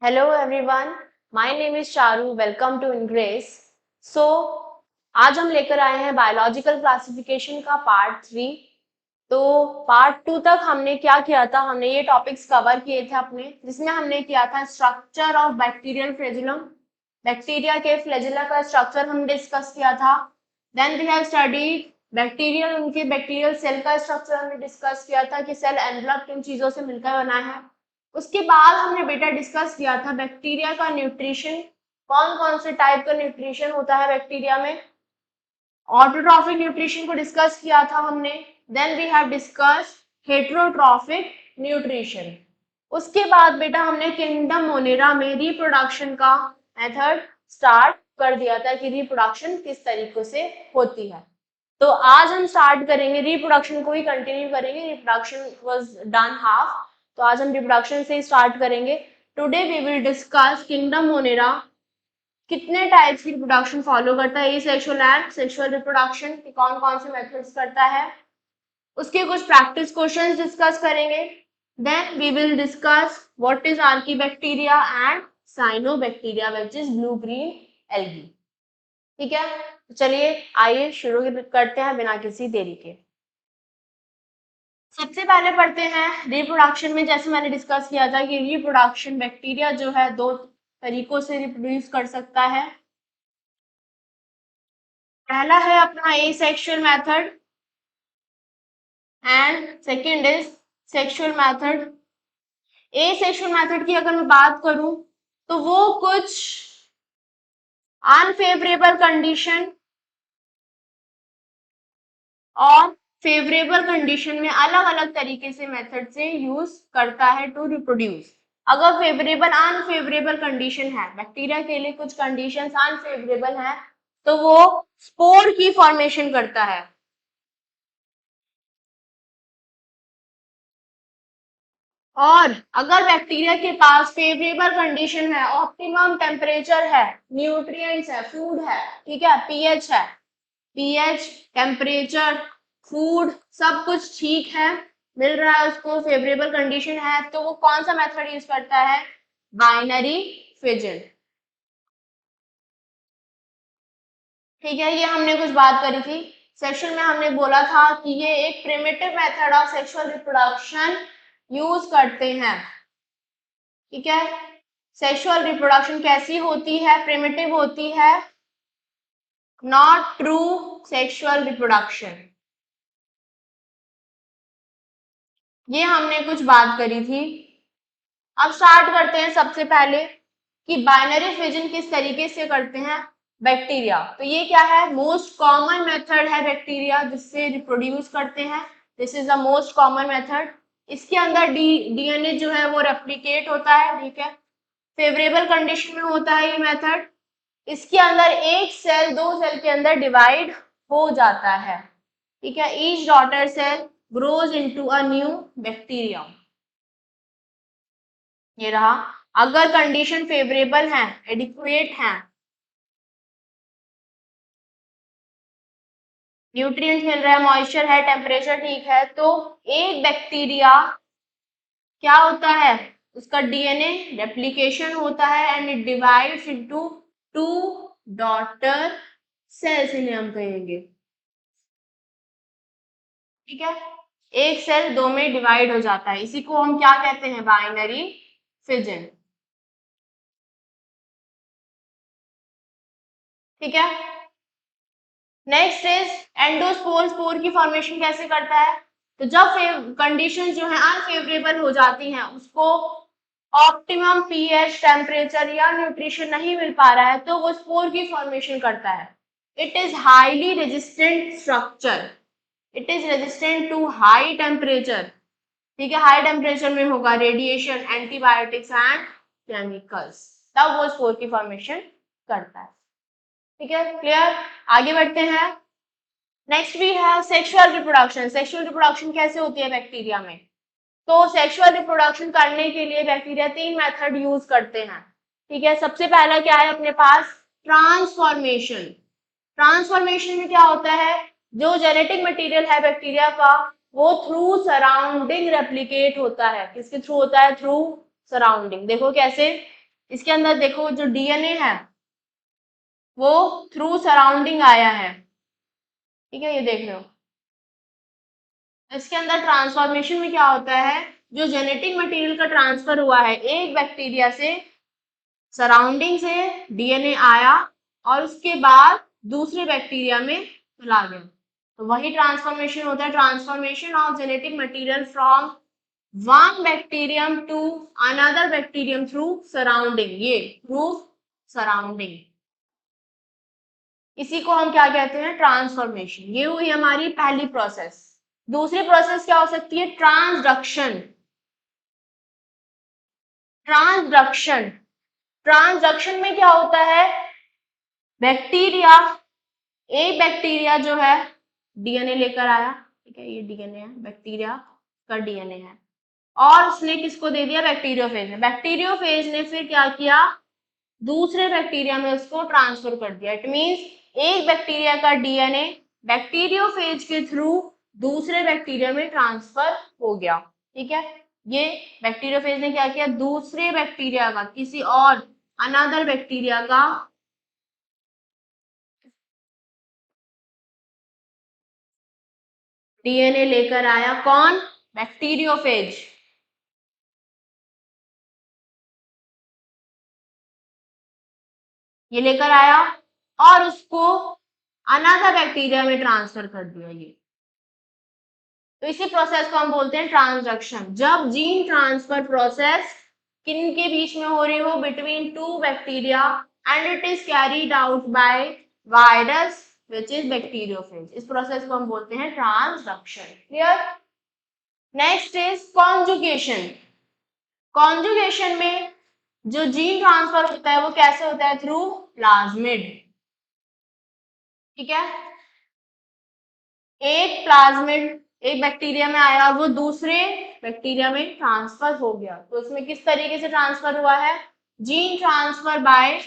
Hello everyone, my name is Charu. Welcome to Ingrace. So आज हम लेकर आए हैं बायोलॉजिकल क्लासिफिकेशन का पार्ट 3। तो पार्ट 2 तक हमने क्या किया था, हमने ये टॉपिक्स कवर किए थे अपने, जिसमें हमने किया था structure of bacterial flagellum. Bacteria के फ्लैजेला का स्ट्रक्चर हम डिस्कस किया था। Then we have studied bacterial, उनके बैक्टीरियल सेल का स्ट्रक्चर हमने डिस्कस किया था कि सेल एनवलप किन चीजों से मिलकर बना है। उसके बाद हमने बेटा डिस्कस किया था बैक्टीरिया का न्यूट्रिशन, कौन कौन से टाइप का न्यूट्रिशन होता है बैक्टीरिया में। ऑटोट्रॉफिक न्यूट्रिशन को डिस्कस किया था हमने। Then we have discuss heterotrophic nutrition. उसके बाद बेटा हमने किंगडम मोनेरा में रिप्रोडक्शन का मेथड स्टार्ट कर दिया था कि रिप्रोडक्शन किस तरीके से होती है। तो आज हम स्टार्ट करेंगे रिप्रोडक्शन को ही कंटिन्यू करेंगे। रिप्रोडक्शन वाज डन हाफ, तो आज हम रिप्रोडक्शन से स्टार्ट करेंगे। Today we will discuss kingdom monera कितने टाइप्स की रिप्रोडक्शन फॉलो करता है, सेक्सुअल एंड सेक्सुअल रिप्रोडक्शन के कौन कौन से मेथड्स करता है, उसके कुछ प्रैक्टिस क्वेश्चंस डिस्कस करेंगे। Then we will discuss what is archaebacteria and cyanobacteria which is blue green algae. ठीक है, तो चलिए आइए शुरू करते हैं बिना किसी देरी के। सबसे पहले पढ़ते हैं रिप्रोडक्शन में। जैसे मैंने डिस्कस किया था कि रिप्रोडक्शन बैक्टीरिया जो है दो तरीकों से रिप्रोड्यूस कर सकता है। पहला है अपना asexual method and second is sexual method. Asexual method की अगर मैं बात करूं तो वो कुछ अनफेवरेबल कंडीशन और फेवरेबल कंडीशन में अलग अलग तरीके से मेथड से यूज करता है टू रिप्रोड्यूस। अगर फेवरेबल अनफेवरेबल कंडीशन है, बैक्टीरिया के लिए कुछ कंडीशंस अनफेवरेबल हैं, तो वो स्पोर की फॉर्मेशन करता है। और अगर बैक्टीरिया के पास फेवरेबल कंडीशन है, ऑप्टिमम टेम्परेचर है, न्यूट्रिएंट्स है, फूड है, ठीक है, पीएच है, पीएच, टेम्परेचर, फूड सब कुछ ठीक है, मिल रहा है उसको, फेवरेबल कंडीशन है, तो वो कौन सा मेथड यूज करता है? Binary fission. ठीक है, ये हमने कुछ बात करी थी सेक्शन में। हमने बोला था कि ये एक primitive method of sexual reproduction use करते हैं। ठीक है, सेक्सुअल रिप्रोडक्शन कैसी होती है? प्रिमिटिव होती है, नॉट ट्रू सेक्सुअल रिप्रोडक्शन। ये हमने कुछ बात करी थी। अब स्टार्ट करते हैं सबसे पहले कि बाइनरी फिजन किस तरीके से करते हैं बैक्टीरिया। तो ये क्या है? मोस्ट कॉमन मेथड है बैक्टीरिया जिससे रिप्रोड्यूस करते हैं। This is the most common method. इसके अंदर डीएनए जो है वो रेप्लिकेट होता है। ठीक है, फेवरेबल कंडीशन में होता है ये मेथड। इसके अंदर एक सेल दो सेल के अंदर डिवाइड हो जाता है। ठीक है, each daughter cell grows into a new bacteria. ये रहा। अगर कंडीशन फेवरेबल है, एडिक्वेट है, न्यूट्रिएंट मिल रहा है, मॉइस्चर है, टेम्परेचर ठीक है, तो एक बैक्टीरिया क्या होता है? उसका डीएनए रेप्लिकेशन होता है and it divides into two daughter cells, इन्हें हम कहेंगे। ठीक है, एक सेल दो में डिवाइड हो जाता है, इसी को हम क्या कहते हैं? Binary fission. ठीक है, नेक्स्ट इज एंडोस्पोर। स्पोर की फॉर्मेशन कैसे करता है? तो जब कंडीशन जो है अनफेवरेबल हो जाती हैं, उसको ऑप्टिमम पीएच, टेम्परेचर या न्यूट्रिशन नहीं मिल पा रहा है, तो वो स्पोर की फॉर्मेशन करता है। It is highly resistant structure, it is resistant to high temperature. ठीक है, हाई टेम्परेचर में होगा रेडिएशन, एंटीबायोटिक्स एंड केमिकल्स, तब वो स्पोर की फॉर्मेशन करता है। ठीक है, क्लियर? आगे बढ़ते हैं। नेक्स्ट भी है सेक्सुअल रिप्रोडक्शन। सेक्सुअल रिप्रोडक्शन कैसे होती है बैक्टीरिया में? तो सेक्सुअल रिप्रोडक्शन करने के लिए बैक्टीरिया तीन मेथड यूज करते हैं। ठीक है, सबसे पहला क्या है अपने पास? ट्रांसफॉर्मेशन। ट्रांसफॉर्मेशन में क्या होता है? जो जेनेटिक मटेरियल है बैक्टीरिया का, वो थ्रू सराउंडिंग रेप्लिकेट होता है। किसके थ्रू होता है? Through surrounding. देखो कैसे, इसके अंदर देखो जो डीएनए है वो थ्रू सराउंडिंग आया है, ठीक है, ये देख रहे हो। इसके अंदर ट्रांसफॉर्मेशन में क्या होता है, जो जेनेटिक मटेरियल का ट्रांसफर हुआ है एक बैक्टीरिया से, सराउंडिंग से डीएनए आया और उसके बाद दूसरे बैक्टीरिया में चला गया, तो वही ट्रांसफॉर्मेशन होता है, transformation of genetic material from one bacterium to another bacterium through surrounding, ये थ्रू सराउंडिंग, इसी को हम क्या कहते हैं, ट्रांसफॉर्मेशन। ये हुई हमारी पहली प्रोसेस। दूसरी प्रोसेस क्या हो सकती है, ट्रांसडक्शन। ट्रांसडक्शन, ट्रांसडक्शन में क्या होता है, बैक्टीरिया, एक बैक्टीरिया जो है डीएनए लेकर आया, ठीक है, ये डीएनए है, बैक्टीरिया का डीएनए है, और उसने किसको दे दिया, बैक्टीरियोफेज ने। बैक्टीरियोफेज ने फिर क्या किया, दूसरे बैक्टीरिया में उसको ट्रांसफर कर दिया। इट मींस एक बैक्टीरिया का डीएनए बैक्टीरियोफेज के थ्रू दूसरे बैक्टीरिया में ट्रांसफर हो गया, ठीक है। ये बैक्टीरियोफेज ने क्या किया, दूसरे बैक्टीरिया का, किसी और अनदर बैक्टीरिया का डीएनए लेकर आया, कौन, बैक्टीरियोफेज। ये लेकर आया और उसको अनदर बैक्टीरिया में ट्रांसफर कर दिया, ये। तो इसी प्रोसेस को हम बोलते हैं ट्रांसडक्शन। जब जीन ट्रांसफर प्रोसेस किन के बीच में हो रही हो, between two bacteria, and it is carried out by virus which is bacteriophage, इस प्रोसेस को हम बोलते हैं transduction. Clear. Next is conjugation. Conjugation में जो जीन ट्रांसफर होता है वो कैसे होता है, थ्रू प्लाज्मिड, ठीक है। एक प्लाज्मिड एक बैक्टीरिया में आया और वो दूसरे बैक्टीरिया में ट्रांसफर हो गया, तो उसमें किस तरीके से ट्रांसफर हुआ है, gene transfer by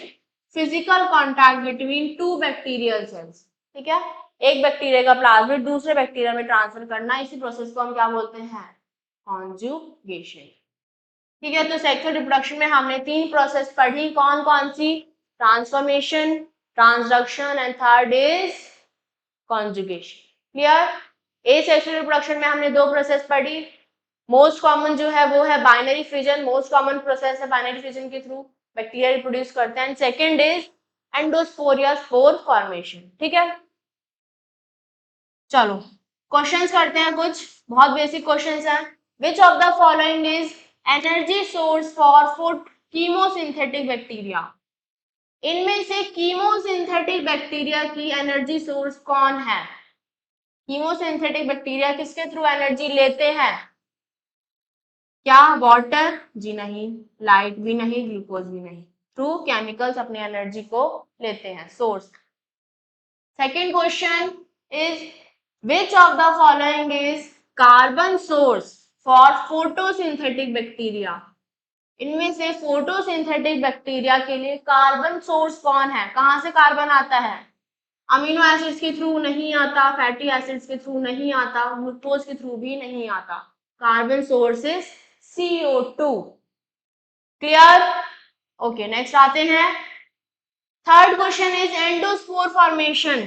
physical contact between two bacterial cells, ठीक है। एक बैक्टीरिया का प्लाज्मिड दूसरे बैक्टीरिया में ट्रांसफर करना, इसी प्रोसेस को हम क्या बोलते हैं, कॉन्जुगेशन, ठीक है। तो सेक्सुअल रिप्रोडक्शन में हमने तीन प्रोसेस पढ़ी, कौन कौन सी, transformation, transduction and third is conjugation. Clear. Asexual reproduction में हमने दो प्रोसेस पढ़ी, मोस्ट कॉमन जो है वो है binary fission, most common process है बाइनरी फिजन के थ्रू बैक्टीरिया रिप्रोड्यूस करते हैं। सेकंड इज एंडोस्पोरिया स्पोर फॉर्मेशन, ठीक है। चलो क्वेश्चंस करते हैं, कुछ बहुत बेसिक क्वेश्चंस हैं। Which of the following is energy source for food chemosynthetic bacteria, इनमें से कीमोसिंथेटिक बैक्टीरिया की एनर्जी सोर्स कौन है। कीमोसिंथेटिक बैक्टीरिया किसके थ्रू एनर्जी लेते हैं, क्या, वाटर जी नहीं, लाइट भी नहीं, ग्लूकोज भी नहीं, थ्रू केमिकल्स अपने एनर्जी को लेते हैं, source. Second question is which of the following is carbon source for photosynthetic bacteria, इनमें से फोटोसिंथेटिक बैक्टीरिया के लिए कार्बन सोर्स कौन है, कहां से कार्बन आता है, अमीनो एसिड्स के थ्रू नहीं आता, फैटी एसिड्स के थ्रू नहीं आता, ग्लूकोज के थ्रू भी नहीं आता, carbon source is CO2। Clear. Okay next आते हैं, third question is endospore formation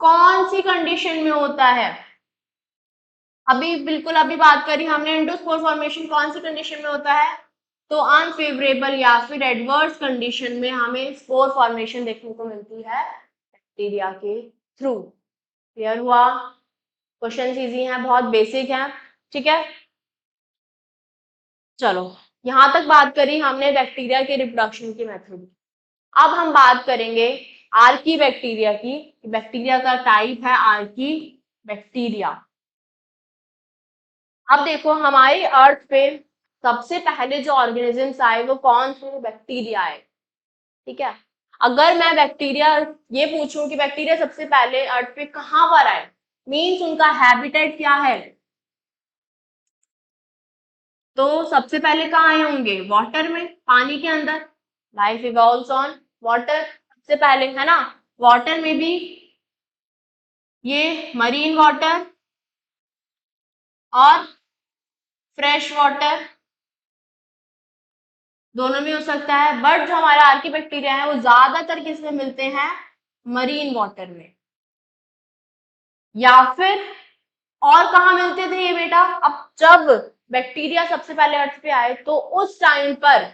कौन सी कंडीशन में होता है, अभी बिल्कुल अभी बात करी हमने, एंडोस्पोर फॉर्मेशन कौन सी कंडीशन में होता है, तो अनफेवरेबल या फिर एडवर्स कंडीशन में हमें स्पोर फॉर्मेशन देखने को मिलती है बैक्टीरिया के थ्रू। क्लियर हुआ, क्वेश्चन इजी हैं, बहुत बेसिक हैं, ठीक है। चलो यहां तक बात करी हमने बैक्टीरिया के रिप्रोडक्शन की मेथड। अब हम बात करेंगे आर्की बैक्टीरिया की, बैक्टीरिया का टाइप है आर्की बैक्टीरिया। अब देखो हमारी अर्थ पे सबसे पहले जो ऑर्गेनिजम्स आए वो कौन थे, बैक्टीरिया आए, ठीक है। अगर मैं बैक्टीरिया ये पूछूं कि बैक्टीरिया सबसे पहले अर्थ पे कहां पर आए, मीन्स उनका हैबिटेट क्या है, तो सबसे पहले कहाँ आए होंगे, वाटर में, पानी के अंदर, लाइफ इवॉल्व्स ऑन वाटर, सबसे पहले है ना, वाटर में भी ये मरीन वाटर और फ्रेश वाटर, दोनों में हो सकता है, बट जो हमारा आर्की बैक्टीरिया है वो ज्यादातर किस में मिलते हैं, मरीन वाटर में। या फिर और कहाँ मिलते थे ये बेटा, अब जब बैक्टीरिया सबसे पहले अर्थ पे आए तो उस टाइम पर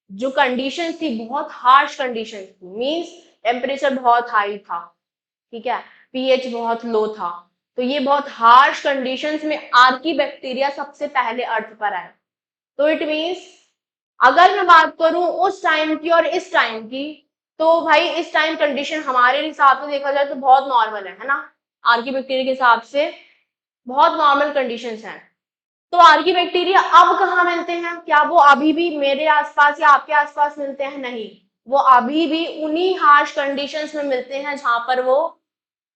जो कंडीशन थी बहुत हार्श कंडीशन थी, मींस टेम्परेचर बहुत हाई था, ठीक है, पीएच बहुत लो था, तो ये बहुत हार्श कंडीशंस में आर्की बैक्टीरिया सबसे पहले अर्थ पर आए। तो इट मींस अगर मैं बात करूं उस टाइम की और इस टाइम की, तो भाई इस टाइम कंडीशन हमारे हिसाब से देखा जाए तो बहुत नॉर्मल है ना, आर्की बैक्टीरिया के हिसाब से बहुत नॉर्मल कंडीशंस हैं। तो आर्की बैक्टीरिया अब कहाँ मिलते हैं, क्या वो अभी भी मेरे आसपास या आपके आसपास मिलते हैं, नहीं, वो अभी भी उन्हीं हार्श कंडीशंस में मिलते हैं जहां पर वो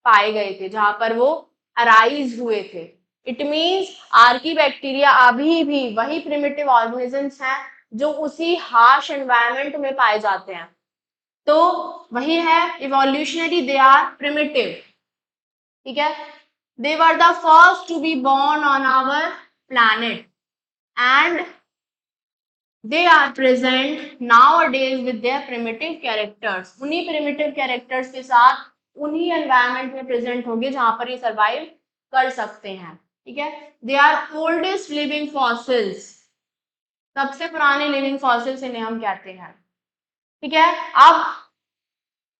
पाए गए थे, जहां पर वो अराइज हुए थे। इट मींस आर्की बैक्टीरिया अभी भी वही प्रिमिटिव ऑर्गेनिजम्स हैं जो उसी हार्श एनवायरनमेंट में पाए जाते हैं। तो वही है इवोल्यूशनरी, दे आर प्रिमिटिव, ठीक है, they were the first to be born on our planet and they are present nowadays with their primitive characters। उन्हीं primitive characters के साथ उन्हीं environment में present होंगे जहां पर ये survive कर सकते हैं, ठीक है। they are oldest living fossils, सबसे पुराने लिविंग फॉसिल्स इन्हें हम कहते हैं, ठीक है। अब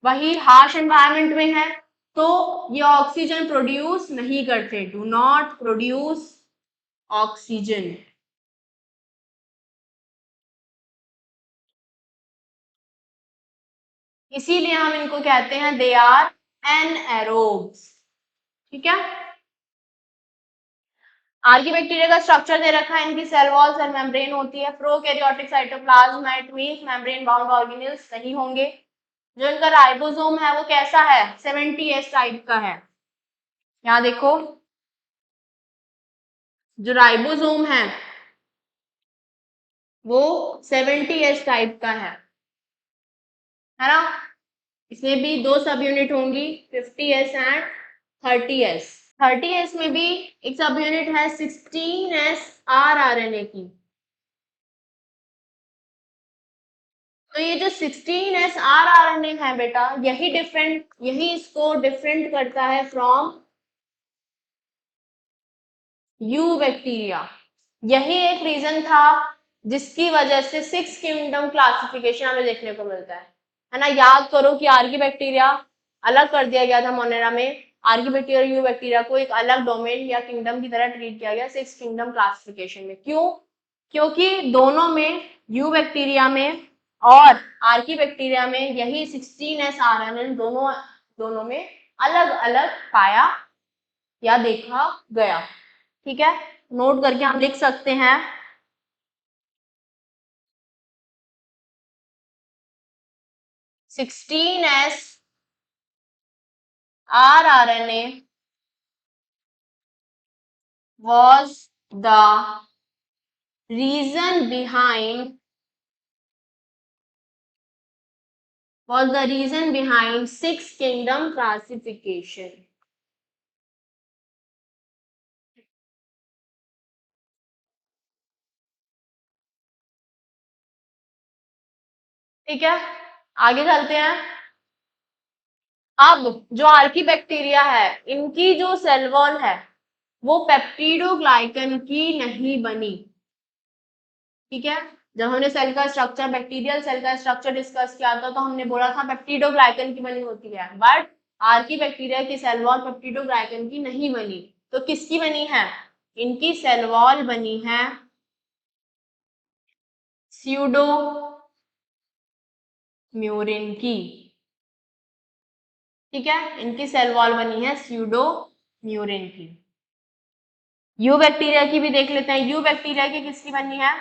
वही हार्श एनवायरनमेंट में है तो ये ऑक्सीजन प्रोड्यूस नहीं करते, डू नॉट प्रोड्यूस ऑक्सीजन, इसीलिए हम इनको कहते हैं दे आर एनएरोब्स, ठीक है। आर्की बैक्टीरिया का स्ट्रक्चर दे रखा है, इनकी सेल वॉल सेल मेम्ब्रेन होती है, prokaryotic cytoplasm, it means membrane bound organelles नहीं होंगे। जो इनका राइबोसोम है वो कैसा है, 70S टाइप का है। यहाँ देखो जो राइबोसोम वो 70S टाइप का है ना। इसमें भी दो सब यूनिट होंगी, 50S एंड 30S। 30S में भी एक सब यूनिट है 16S rRNA की। तो ये जो 16S rRNA है बेटा, यही इसको डिफरेंट करता है फ्रॉम यू बैक्टीरिया। यही एक रीजन था जिसकी वजह से 6 किंगडम क्लासिफिकेशन हमें देखने को मिलता है ना। याद करो कि आर्की बैक्टीरिया अलग कर दिया गया था मोनेरा में, आर्की बैक्टीरिया यू बैक्टीरिया को एक अलग डोमेन या किंगडम की तरह ट्रीट किया गया 6 किंगडम क्लासिफिकेशन में। क्यों, क्योंकि दोनों में, यू बैक्टीरिया में और आर्की बैक्टीरिया में, यही 16S आरएनए दोनों में अलग अलग पाया या देखा गया, ठीक है। नोट करके हम लिख सकते हैं 16S rRNA was the reason behind six kingdom classification। ठीक है, आगे चलते हैं। अब जो आर्की बैक्टीरिया है इनकी जो सेल वॉल है वो पेप्टिडोग्लाइकन की नहीं बनी, ठीक है। जब हमने सेल का स्ट्रक्चर, बैक्टीरियल सेल का स्ट्रक्चर डिस्कस किया था तो हमने बोला था पेप्टिडोग्लाइकन की बनी होती है, बट आर्की बैक्टीरिया की सेल वॉल पेप्टिडोग्लाइकन की नहीं बनी। तो किसकी बनी है, इनकी सेल वॉल बनी है स्यूडो म्यूरिन की, ठीक है। इनकी सेल वॉल बनी है स्यूडो म्यूरिन की। यू बैक्टीरिया की भी देख लेते हैं, यू बैक्टीरिया की किसकी बनी है,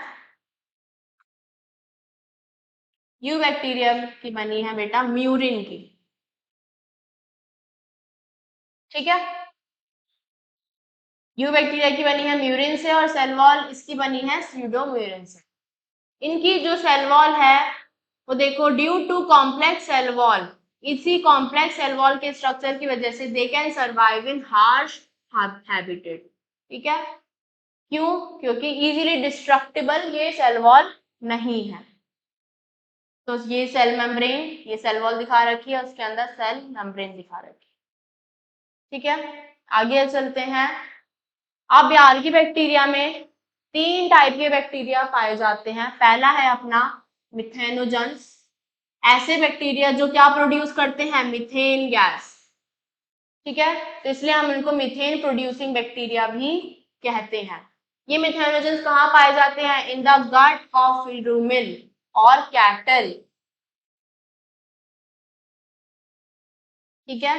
यू बैक्टीरिया की बनी है बेटा म्यूरिन की, ठीक है। यू बैक्टीरिया की बनी है म्यूरिन से और सेल वॉल इसकी बनी है स्यूडोम्यूरिन से। इनकी जो सेल वॉल है वो देखो, due to complex cell wall, इसी कॉम्प्लेक्स सेल वॉल के स्ट्रक्चर की वजह से they can survive in harsh habitat, ठीक है। क्यों, क्योंकि इजीली डिस्ट्रक्टिबल ये सेल वॉल नहीं है। तो ये सेल मेम्ब्रेन, ये सेल वॉल दिखा रखी है, उसके अंदर सेल मेम्ब्रेन दिखा रखी है। ठीक है, आगे चलते हैं। अब यार की बैक्टीरिया में 3 टाइप के बैक्टीरिया पाए जाते हैं। पहला है अपना मिथेनोजेंस, ऐसे बैक्टीरिया जो क्या प्रोड्यूस करते हैं, मीथेन गैस। ठीक है, तो इसलिए हम इनको मीथेन प्रोड्यूसिंग बैक्टीरिया भी कहते हैं। ये मिथेनोजेंस कहाँ पाए जाते हैं, इन द गट ऑफ रूमिन और कैटल। ठीक है,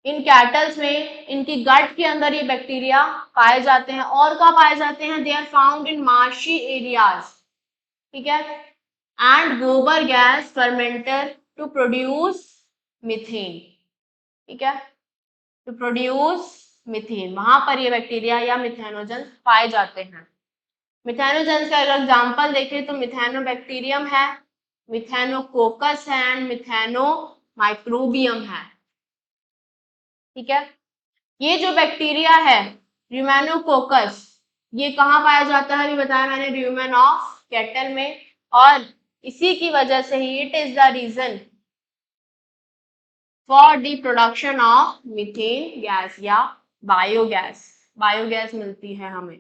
इन कैटल्स में इनकी गट के अंदर ये बैक्टीरिया पाए जाते हैं। और कहाँ पाए जाते हैं, they are found in marshy areas. ठीक है, and gobar gas fermenter to produce methane. ठीक है, टू प्रोड्यूस मीथेन, वहां पर ये बैक्टीरिया या मिथेनोजेंस पाए जाते हैं। मिथेनोजेंस का अगर एग्जांपल देखें तो मिथेनोबैक्टीरियम है, मिथेनोकोकस है एंड मिथेनोमाइक्रोबियम है। ठीक है, ये जो बैक्टीरिया है र्यूमेनोकोकस, ये कहाँ पाया जाता है, अभी बताया मैंने, र्यूमेन ऑफ कैटल में। और इसी की वजह से ही it is the reason for the production of methane gas या बायोगैस। बायोगैस मिलती है हमें।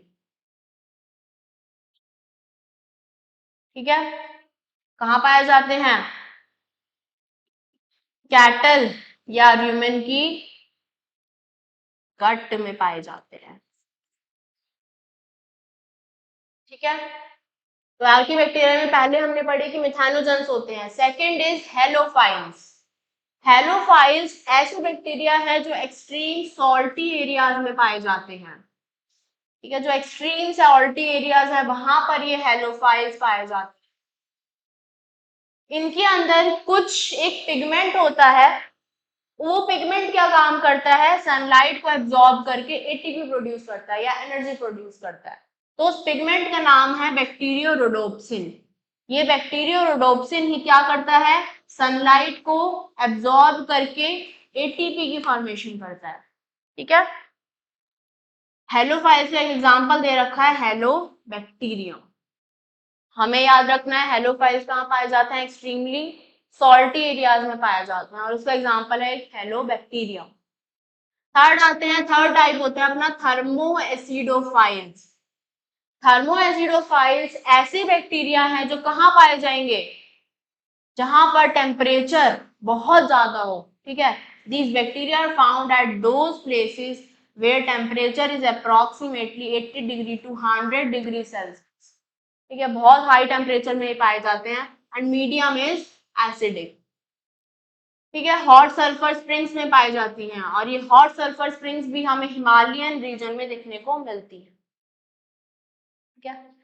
ठीक है, कहाँ पाए जाते हैं, कैटल या र्यूमेन की गट में पाए जाते हैं। ठीक है, तो आर्कीबैक्टीरिया में पहले हमने पढ़े कि मिथेनोजेंस होते हैं। Second is halophiles. हेलोफाइल्स ऐसे बैक्टीरिया है जो एक्सट्रीम सॉल्टी एरियाज में पाए जाते हैं। ठीक है, जो एक्सट्रीम सॉल्टी एरियाज है वहां पर ये हेलोफाइल्स पाए जाते हैं। इनके अंदर कुछ एक पिगमेंट होता है, वो पिगमेंट क्या काम करता है, सनलाइट को एब्जॉर्ब करके एटीपी प्रोड्यूस करता है या एनर्जी प्रोड्यूस करता है। तो उस पिगमेंट का नाम है बैक्टीरियोरोडोप्सिन। ये बैक्टीरियोरोडोप्सिन ही क्या करता है, सनलाइट को एब्जॉर्ब करके एटीपी की फॉर्मेशन करता है। ठीक है, हेलोफाइल्स का एग्जांपल दे रखा है हेलोबैक्टीरियम। हमें याद रखना है हेलोफाइल्स कहाँ पाए जाते हैं, एक्सट्रीमली सॉल्टी एरियाज में पाया जाता है, और उसका एग्जांपल है हेलोबैक्टीरियम। थर्ड आते हैं, थर्ड टाइप होता है अपना थर्मोएसिडोफाइल्स। थर्मोएसिडोफाइल्स ऐसे बैक्टीरिया हैं जो कहाँ पाए जाएंगे, जहां पर टेम्परेचर बहुत ज्यादा हो। ठीक है, these bacteria are found at those places where temperature is approximately 80 degree to 100 degree Celsius. ठीक है, बहुत हाई टेम्परेचर में पाए जाते हैं एंड मीडियम इज एसिडिक। ठीक है, हॉट सल्फर स्प्रिंग्स में पाई जाती हैं, और ये हॉट सल्फर स्प्रिंग्स भी हमें हिमालयन रीजन में देखने को मिलती है। ठीक है,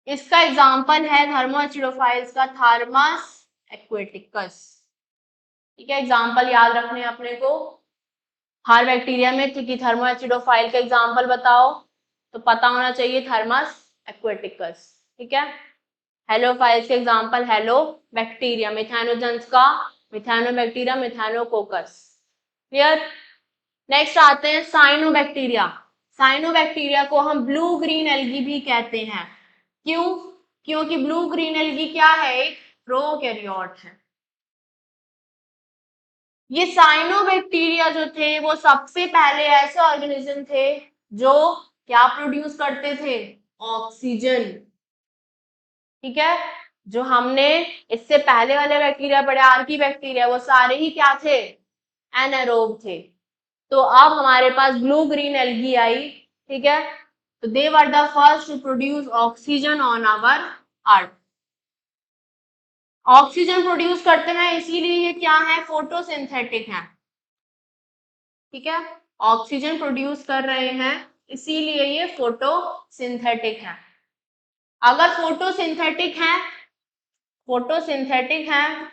इसका एग्जाम्पल है थर्मोएसिडोफाइल्स का थर्मस एक्वेटिकस। ठीक है, एग्जाम्पल याद रखने अपने को हर बैक्टीरिया में, क्योंकि थर्मोएसिडोफाइल का एग्जाम्पल बताओ तो पता होना चाहिए थर्मस एक्वेटिकस। ठीक है, हेलोफाइल्स के एग्जाम्पल हेलो बैक्टीरिया, मिथेनोजेंस का मिथेनोबैक्टीरिया, मिथेनोकोकस। क्लियर। नेक्स्ट आते हैं साइनोबैक्टीरिया। साइनोबैक्टीरिया को हम ब्लू ग्रीन एल्गी भी कहते हैं। क्यों, क्योंकि ब्लू ग्रीन एल्गी क्या है, एक प्रोकैरियोट है। ये साइनोबैक्टीरिया जो थे वो सबसे पहले ऐसे ऑर्गेनिज्म थे जो क्या प्रोड्यूस करते थे, ऑक्सीजन। ठीक है, जो हमने इससे पहले वाले बैक्टीरिया पढ़े आर्की बैक्टीरिया, वो सारे ही क्या थे, एनारोब थे। तो अब हमारे पास ब्लू ग्रीन एल्गी आई। ठीक है, तो they were the first to produce oxygen on our earth. Oxygen produce करते हैं इसीलिए ये क्या है, फोटोसिंथेटिक है। ठीक है, ऑक्सीजन प्रोड्यूस कर रहे हैं इसीलिए ये फोटोसिंथेटिक है। अगर फोटोसिंथेटिक है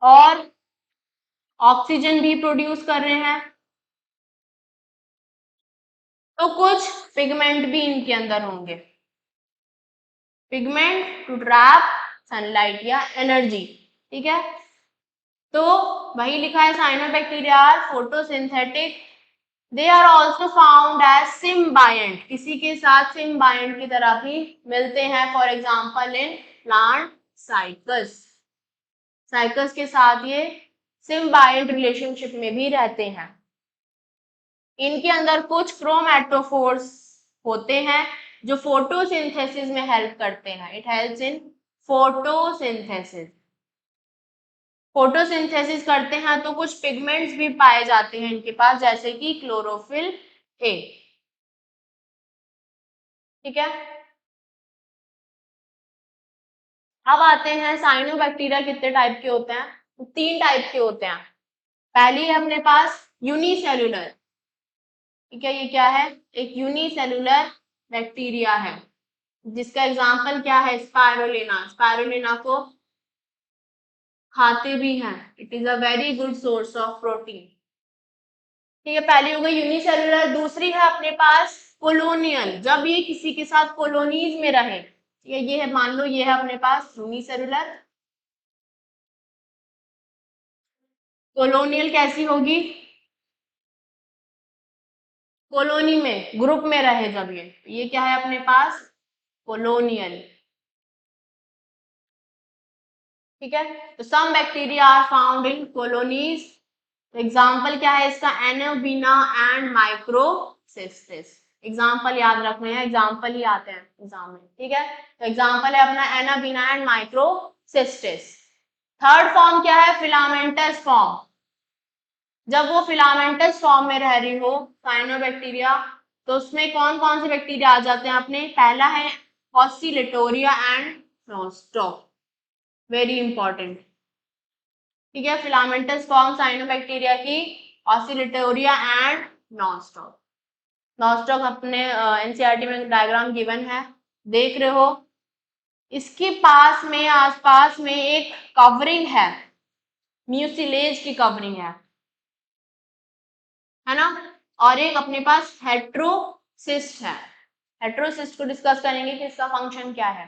और ऑक्सीजन भी प्रोड्यूस कर रहे हैं तो कुछ पिगमेंट भी इनके अंदर होंगे, पिगमेंट टू ट्रैप सनलाइट या एनर्जी। ठीक है, तो वही लिखा है cyanobacteria photosynthetic they are also found as symbiont, किसी के साथ सिम्बायंट की तरह भी मिलते हैं, for example in plant Cycas, Cycas के साथ ये सिम्बायंट रिलेशनशिप में भी रहते हैं। इनके अंदर कुछ क्रोमैटोफोर्स होते हैं जो फोटोसिंथेसिस में हेल्प करते हैं, it helps in photosynthesis, photosynthesis करते हैं तो कुछ पिगमेंट्स भी पाए जाते हैं इनके पास, जैसे कि क्लोरोफिल ए। ठीक है, अब आते हैं साइनोबैक्टीरिया कितने टाइप के होते हैं, तो 3 टाइप के होते हैं। पहली है अपने पास यूनिसेल्युलर, ठीक है, ये क्या है, एक यूनिसेल्युलर बैक्टीरिया है, जिसका एग्जांपल क्या है, स्पाइरुलिना, स्पाइरुलिना को खाते भी हैं, it is a very good source of protein. ठीक है, पहली हो गई यूनिसेल्युलर। दूसरी है अपने पास कोलोनियल, जब ये किसी के साथ कॉलोनीज में रहे, ये है, मान लो ये है अपने पास यूनिसेल्युलर। कॉलोनियल कैसी होगी, कॉलोनी में, ग्रुप में रहे जब ये क्या है अपने पास, कॉलोनियल। ठीक है, तो some bacteria are found in colonies, example क्या है इसका, एनोबिना एंड माइक्रोसिस्टिस। एग्जाम्पल याद रखने हैं, एग्जाम्पल ही आते हैं एग्जाम में। ठीक है, तो एग्जाम्पल है अपना एनोबिना एंड माइक्रोसिस्टिस। थर्ड फॉर्म क्या है, फिलामेंटस फॉर्म, जब वो फिलामेंटस फॉर्म में रह रही हो साइनोबैक्टीरिया, तो उसमें कौन कौन से बैक्टीरिया आ जाते हैं अपने, पहला है Oscillatoria and nostoc, very important. ठीक है, फिलामेंटस फॉर्म साइनोबैक्टीरिया की ऑसिलेटोरिया एंड नॉस्टॉक। नॉस्टॉक अपने एनसीईआरटी में डायग्राम गिवन है, देख रहे हो, इसके पास में आसपास में एक कवरिंग है, म्यूसिलेज की कवरिंग है ना, और एक अपने पास हेट्रोसिस्ट है। हेट्रोसिस्ट को डिस्कस करेंगे कि इसका फंक्शन क्या है।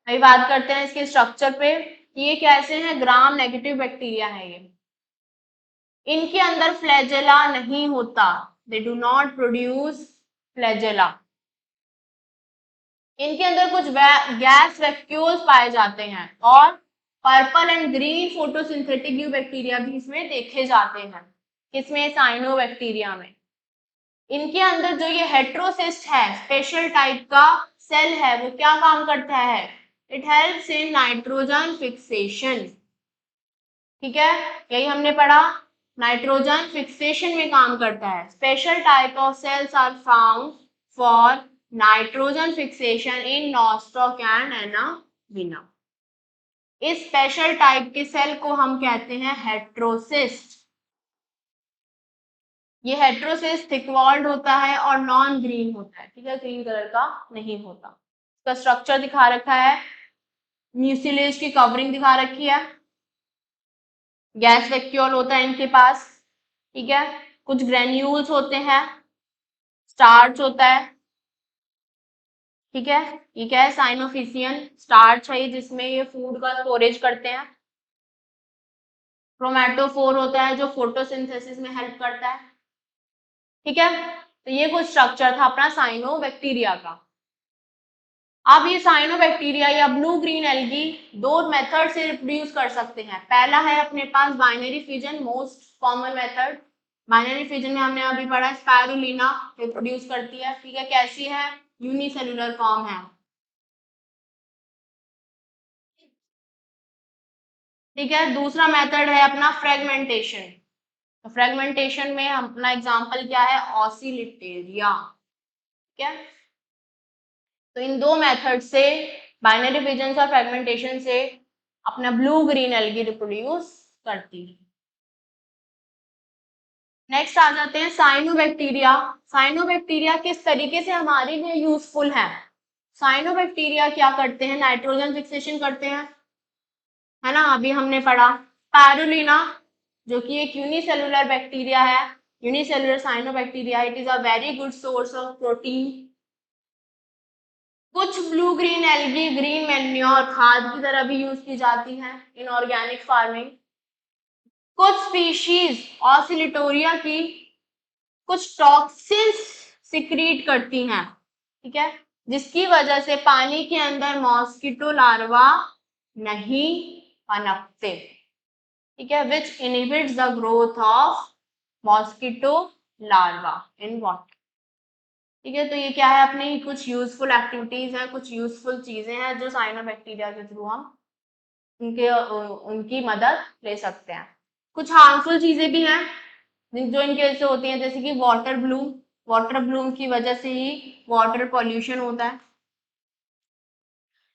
अभी बात करते हैं इसके स्ट्रक्चर पे, ये कैसे हैं, ग्राम नेगेटिव बैक्टीरिया है ये, इनके अंदर फ्लैजेला नहीं होता, they do not produce flagella. इनके अंदर कुछ गैस वैक्यूल्स पाए जाते हैं, और purple and green photosynthetic bacteria भी इसमें देखे जाते हैं, इसमें साइनोबैक्टीरिया में। इनके अंदर जो ये हेट्रोसिस्ट है, स्पेशल टाइप का सेल है, वो क्या काम करता है, it helps in nitrogen fixation. ठीक है, यही हमने पढ़ा, नाइट्रोजन फिक्सेशन में काम करता है। Special type of cells are found for nitrogen fixation in nostoc and anabaena. इस स्पेशल टाइप के सेल को हम कहते हैं हेट्रोसिस्ट। ये हेट्रोसिस्ट थिक वॉल्ड होता है और नॉन ग्रीन होता है, ठीक है, ग्रीन कलर का नहीं होता। इसका स्ट्रक्चर दिखा रखा है, म्यूसिलेज की कवरिंग दिखा रखी है, गैस वैक्यूल होता है इनके पास, ठीक है, कुछ ग्रेन्यूल्स होते हैं, स्टार्च होता है। ठीक है, ये क्या है, साइनोफिसियन स्टार्च है जिसमें ये फूड का स्टोरेज करते हैं। क्रोमैटोफोर होता है जो फोटोसिंथेसिस में हेल्प करता है। ठीक है, तो ये कुछ स्ट्रक्चर था अपना साइनोबैक्टीरिया का। अब ये साइनोबैक्टीरिया या ब्लू ग्रीन एल्गी दो मेथड से रिप्रोड्यूस कर सकते हैं। पहला है अपने पास binary fission, most common method. Binary fission में हमने अभी पढ़ा, स्पाइरुलिना रिप्रोड्यूस करती है, ठीक है, कैसी है, यूनिसेल्युलर फॉर्म है। ठीक है, दूसरा मेथड है अपना फ्रेगमेंटेशन। तो फ्रेगमेंटेशन में अपना एग्जांपल क्या है, ऑसिलिटेरिया। ठीक है, तो इन दो मेथड से, बाइनरी फिजन और फ्रेगमेंटेशन से अपना ब्लू ग्रीन एल्गी रिप्रोड्यूस करती है। नेक्स्ट आ जाते हैं साइनोबैक्टीरिया। साइनोबैक्टीरिया किस तरीके से हमारे लिए यूजफुल है। साइनोबैक्टीरिया क्या करते हैं, नाइट्रोजन फिक्सेशन करते हैं, है ना, अभी हमने पढ़ा। स्पाइरुलिना जो कि एक यूनिसेलुलर बैक्टीरिया है, unicellular cyanobacteria, it is a very good source of protein. कुछ blue green algae green manure खाद की तरह भी यूज की जाती है इन ऑर्गेनिक फार्मिंग। कुछ स्पीशीज ऑसिलिटोरिया की कुछ टॉक्सिन्स सिक्रीट करती हैं, ठीक है, जिसकी वजह से पानी के अंदर मॉस्किटो लार्वा नहीं पनपते, ठीक है, which inhibits the growth of mosquito larva in water, ठीक है। तो ये क्या है, अपनी कुछ यूजफुल एक्टिविटीज हैं, कुछ यूजफुल चीजें हैं जो साइनोबैक्टीरिया के थ्रू हम उनकी मदद ले सकते हैं। कुछ हार्मफुल चीजें भी हैं जो इनके वजह से होती हैं, जैसे कि वाटर ब्लूम की वजह से ही वाटर पॉल्यूशन होता है।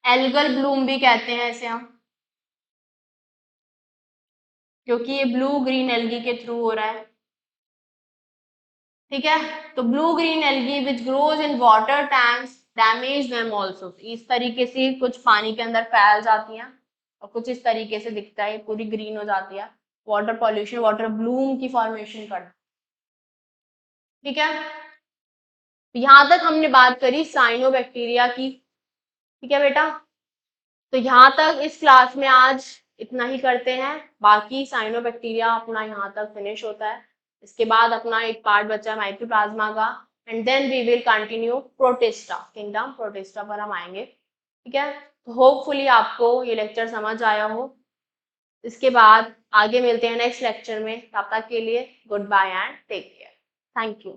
एल्गल ब्लूम भी कहते हैं इसे हम, क्योंकि ये ब्लू ग्रीन एल्गी के थ्रू हो रहा है, ठीक है। तो blue green algae which grows in water tanks damage them also, इस तरीके से कुछ पानी के अंदर फैल जाती हैं और कुछ इस तरीके से दिखता है, पूरी ग्रीन हो जाती है, वाटर पॉल्यूशन, वाटर ब्लूम की फॉर्मेशन करता, ठीक है। यहां तक हमने बात करी साइनोबैक्टीरिया की, ठीक है बेटा। तो यहाँ तक इस क्लास में आज इतना ही करते हैं, बाकी साइनोबैक्टीरिया अपना यहाँ तक फिनिश होता है, इसके बाद अपना एक पार्ट बचा है माइक्रोप्लाज्मा का, and then we will continue protista, kingdom protista पर हम आएंगे, ठीक है। तो होपफुली आपको ये लेक्चर समझ आया हो, इसके बाद आगे मिलते हैं नेक्स्ट लेक्चर में, तब तक के लिए good bye and take care, thank you.